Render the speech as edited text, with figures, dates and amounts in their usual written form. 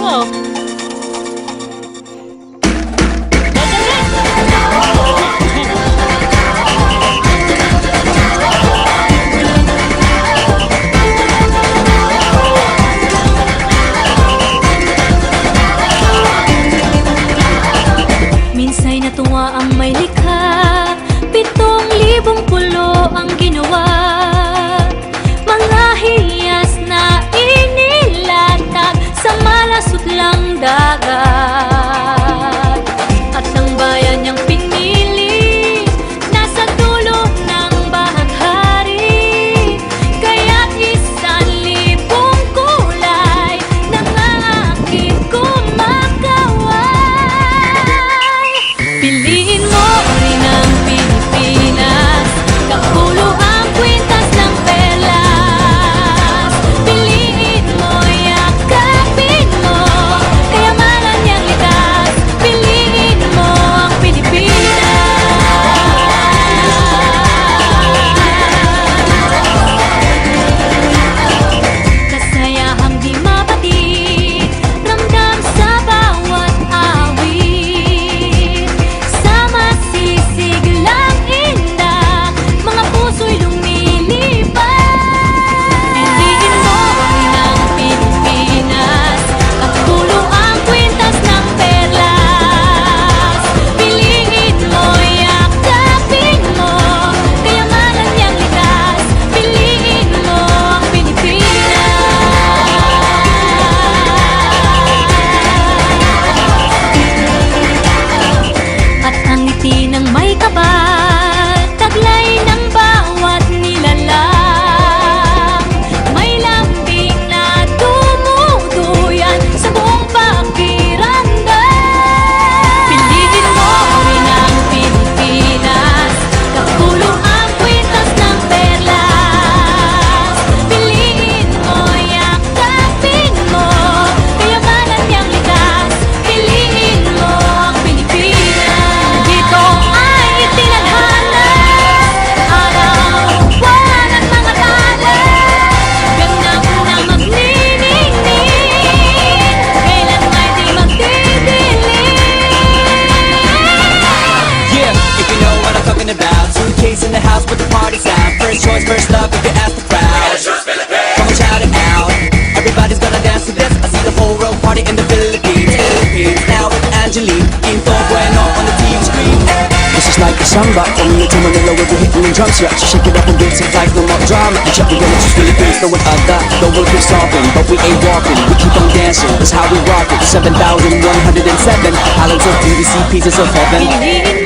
Oh. Minsa'y natuwa ang may likha, 7,000 pulo ang ginawa. Mga hiyas na inilatag sa malasot lang dagat. At ang bayan niyang pinili nasa dulo ng bahaghari. Kaya't 1,000 kulay ng aking kumakaway. Piliin mo rin ang Pilipinas, kapulo ang kwintas ng perlas. Piliin mo, yakapin mo, kayamanan niyang likas. Piliin mo ang Pilipinas. Kasayahang di mapatid, ramdam sa bawat awit. Sama sisiglang indak, mga puso'y lumilipad. Piliin mo rin ang Pilipinas, kapulo ang kwintas ng perlas. Piliin mo, yakapin mo, kayamanan niyang likas. Piliin mo ang Pilipinas. At ang ngiti ng may kapal, taglay ng bawat nilalang. May lambing na dumuduyan sa buong pakiramdam. Piliin mo rin ang Pilipinas, kapulo ang kwintas ng perlas. Piliin mo, yakapin mo, kayamanan niyang likas. Piliin mo ang Pilipinas. Dito ay itinadhana, araw-buwan at mga tala. Ganap na magniningning, kailan may di magdidilim. Yeah, if you know what I'm talking about. Suitcase in the house with the party's out. First choice, first love, if you ask the crowd. Come on, shout it out. Everybody's gonna dance to this. I see the whole world party in the Philippines. Now with Angelique, Quinto Bueno on the TV screen. This is like a samba, from here to Manila with the hitting and drums. Yeah, so shake it up and dance it like no more drama. And check again, it's just Philippines, no one other. The world keeps talking, but we ain't walking. We keep on dancing, that's how we rock it. 7,107 islands of beauty, see pieces of heaven. Piliin